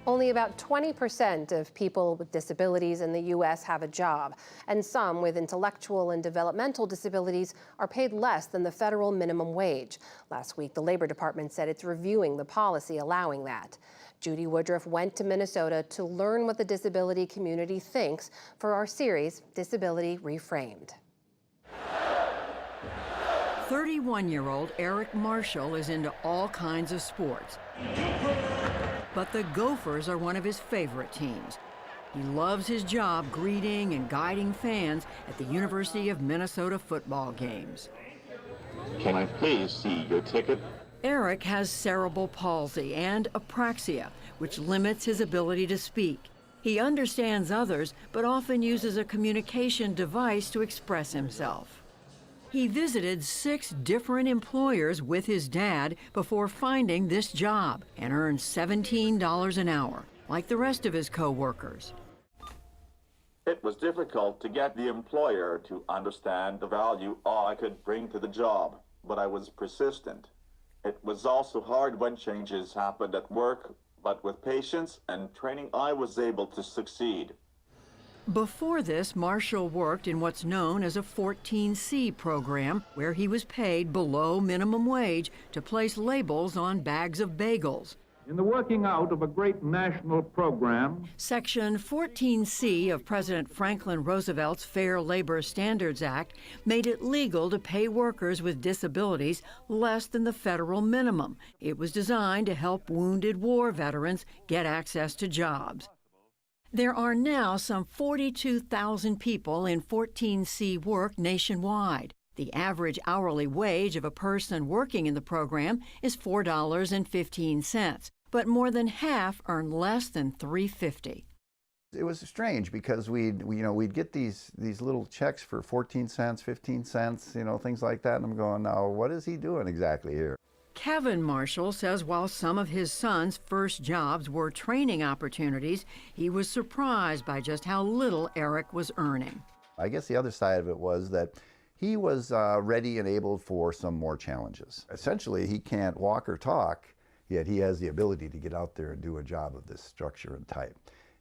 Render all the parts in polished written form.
Only about 20% of people with disabilities in the U.S. have a job, and some with intellectual and developmental disabilities are paid less than the federal minimum wage. Last week, the Labor Department said it's reviewing the policy allowing that. Judy Woodruff went to Minnesota to learn what the disability community thinks for our series, Disability Reframed. 31-year-old Eric Marshall is into all kinds of sports. But the Gophers are one of his favorite teams. He loves his job greeting and guiding fans at the University of Minnesota football games. Can I please see your ticket? Eric has cerebral palsy and apraxia, which limits his ability to speak. He understands others, but often uses a communication device to express himself. He visited 6 different employers with his dad before finding this job and earned $17 an hour, like the rest of his co-workers. It was difficult to get the employer to understand the value I could bring to the job, but I was persistent. It was also hard when changes happened at work, but with patience and training, I was able to succeed. Before this, Marshall worked in what's known as a 14C program, where he was paid below minimum wage to place labels on bags of bagels. In the working out of a great national program, Section 14C of President Franklin Roosevelt's Fair Labor Standards Act made it legal to pay workers with disabilities less than the federal minimum. It was designed to help wounded war veterans get access to jobs. There are now some 42,000 people in 14C work nationwide. The average hourly wage of a person working in the program is $4.15, but more than half earn less than $3.50. It was strange because we'd get these little checks for 14 cents, 15 cents, things like that, and I'm going, now what is he doing exactly here? Kevin Marshall says while some of his son's first jobs were training opportunities, he was surprised by just how little Eric was earning. I guess the other side of it was that he was ready and able for some more challenges. Essentially, he can't walk or talk, yet he has the ability to get out there and do a job of this structure and type.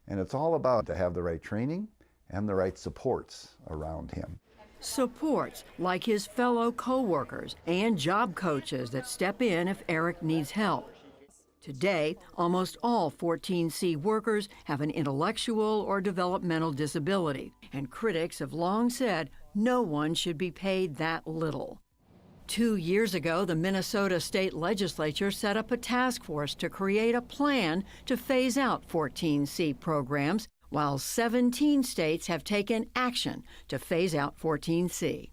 And it's all about to have the right training and the right supports around him. Supports like his fellow co-workers and job coaches that step in if Eric needs help. Today, almost all 14C workers have an intellectual or developmental disability, and critics have long said no one should be paid that little. 2 years ago, the Minnesota State Legislature set up a task force to create a plan to phase out 14C programs, while 17 states have taken action to phase out 14C.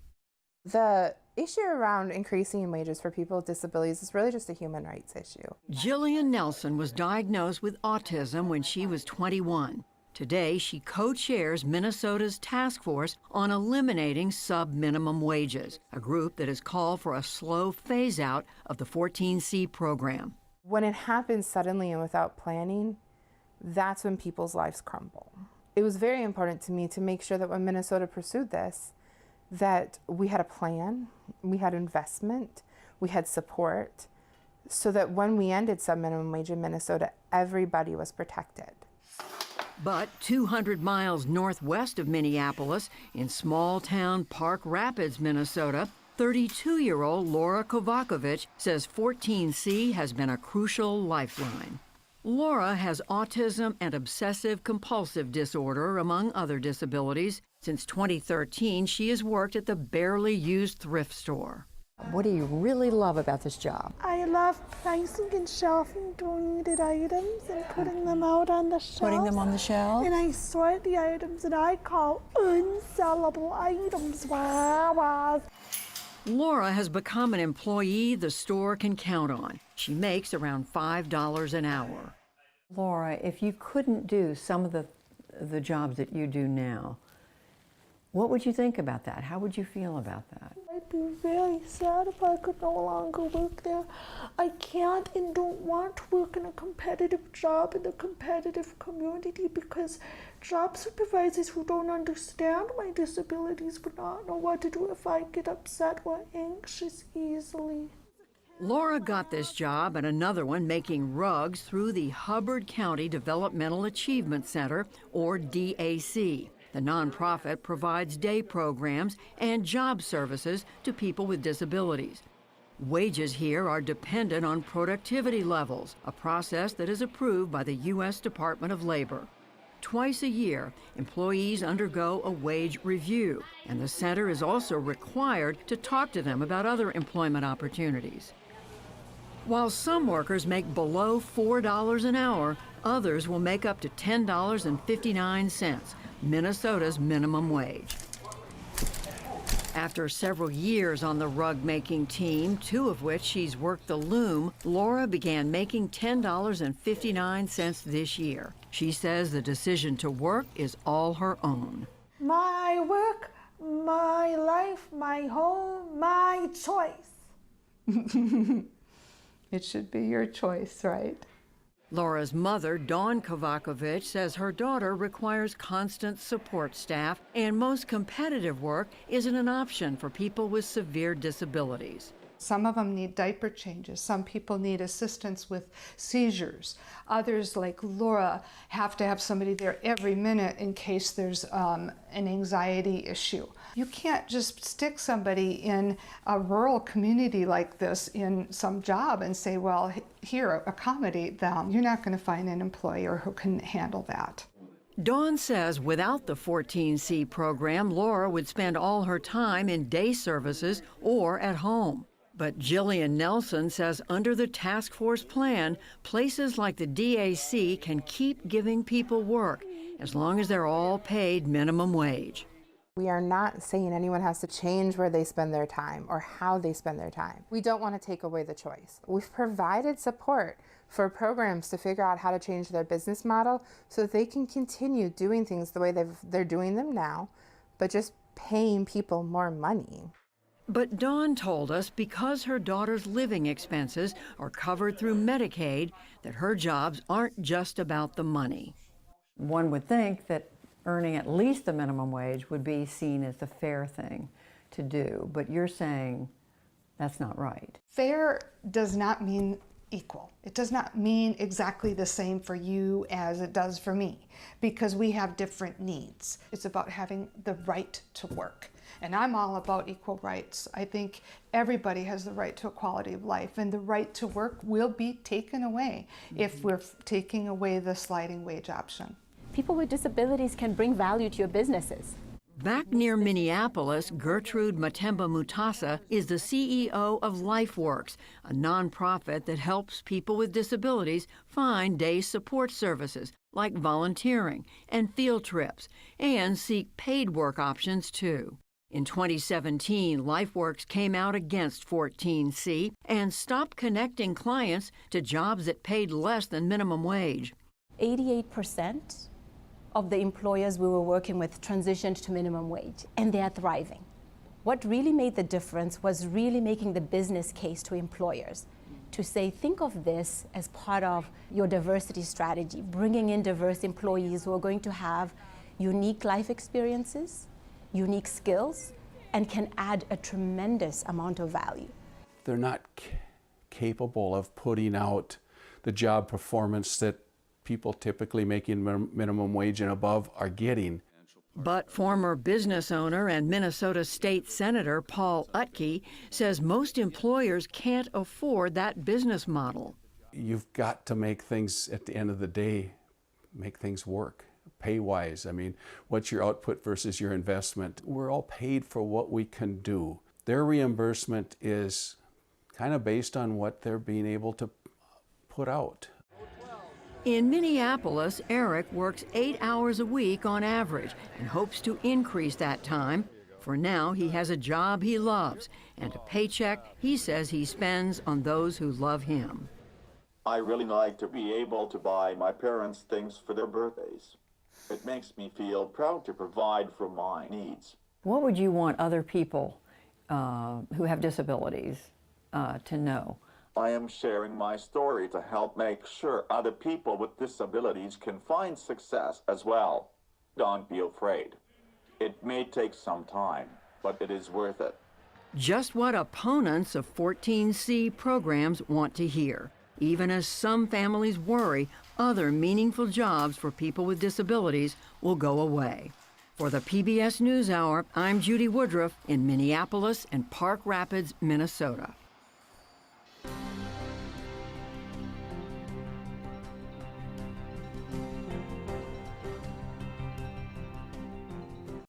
The issue around increasing wages for people with disabilities is really just a human rights issue. Jillian Nelson was diagnosed with autism when she was 21. Today, she co-chairs Minnesota's task force on eliminating sub-minimum wages, a group that has called for a slow phase-out of the 14C program. When it happens suddenly and without planning, that's when people's lives crumble. It was very important to me to make sure that when Minnesota pursued this, that we had a plan, we had investment, we had support, so that when we ended sub-minimum wage in Minnesota, everybody was protected. But 200 miles northwest of Minneapolis, in small-town Park Rapids, Minnesota, 32-year-old Laura Kovakovich says 14C has been a crucial lifeline. Laura has autism and obsessive-compulsive disorder, among other disabilities. Since 2013, she has worked at the barely used thrift store. What do you really love about this job? I love pricing and shelving donated items and putting them out on the shelf. Putting them on the shelf? And I sort the items that I call unsellable items. Wah, wah. Laura has become an employee the store can count on. She makes around $5 an hour. Laura, if you couldn't do some of the jobs that you do now, what would you think about that? How would you feel about that? I'd be very sad if I could no longer work there. I can't and don't want to work in a competitive job in the competitive community because job supervisors who don't understand my disabilities would not know what to do if I get upset or anxious easily. Laura got this job and another one making rugs through the Hubbard County Developmental Achievement Center, or DAC. The nonprofit provides day programs and job services to people with disabilities. Wages here are dependent on productivity levels, a process that is approved by the U.S. Department of Labor. Twice a year, employees undergo a wage review, and the center is also required to talk to them about other employment opportunities. While some workers make below $4 an hour, others will make up to $10.59, Minnesota's minimum wage. After several years on the rug-making team, 2 of which she's worked the loom, Laura began making $10.59 this year. She says the decision to work is all her own. My work, my life, my home, my choice. It should be your choice, right? Laura's mother, Dawn Kovakovich, says her daughter requires constant support staff, and most competitive work isn't an option for people with severe disabilities. Some of them need diaper changes. Some people need assistance with seizures. Others, like Laura, have to have somebody there every minute in case there's an anxiety issue. You can't just stick somebody in a rural community like this in some job and say, well, here, accommodate them. You're not going to find an employer who can handle that. Dawn says without the 14C program, Laura would spend all her time in day services or at home. But Jillian Nelson says under the task force plan, places like the DAC can keep giving people work as long as they're all paid minimum wage. We are not saying anyone has to change where they spend their time or how they spend their time. We don't want to take away the choice. We've provided support for programs to figure out how to change their business model so that they can continue doing things the way they're doing them now, but just paying people more money. But Dawn told us because her daughter's living expenses are covered through Medicaid, that her jobs aren't just about the money. One would think that earning at least the minimum wage would be seen as the fair thing to do, but you're saying that's not right. Fair does not mean equal. It does not mean exactly the same for you as it does for me, because we have different needs. It's about having the right to work. And I'm all about equal rights. I think everybody has the right to a quality of life, and the right to work will be taken away if we're taking away the sliding wage option. People with disabilities can bring value to your businesses. Back near Minneapolis, Gertrude Matemba Mutasa is the CEO of LifeWorks, a nonprofit that helps people with disabilities find day support services like volunteering and field trips, and seek paid work options too. In 2017, LifeWorks came out against 14C and stopped connecting clients to jobs that paid less than minimum wage. 88% of the employers we were working with transitioned to minimum wage, and they are thriving. What really made the difference was really making the business case to employers to say, think of this as part of your diversity strategy, bringing in diverse employees who are going to have unique life experiences, unique skills, and can add a tremendous amount of value. They're not capable of putting out the job performance that people typically making minimum wage and above are getting. But former business owner and Minnesota State Senator Paul Utke says most employers can't afford that business model. You've got to make things, at the end of the day, make things work. Pay-wise, I mean, what's your output versus your investment? We're all paid for what we can do. Their reimbursement is kind of based on what they're being able to put out. In Minneapolis, Eric works 8 hours a week on average and hopes to increase that time. For now, he has a job he loves and a paycheck he says he spends on those who love him. I really like to be able to buy my parents things for their birthdays. It makes me feel proud to provide for my needs. What would you want other people who have disabilities to know? I am sharing my story to help make sure other people with disabilities can find success as well. Don't be afraid. It may take some time, but it is worth it. Just what opponents of 14C programs want to hear, even as some families worry other meaningful jobs for people with disabilities will go away. For the PBS NewsHour, I'm Judy Woodruff in Minneapolis and Park Rapids, Minnesota.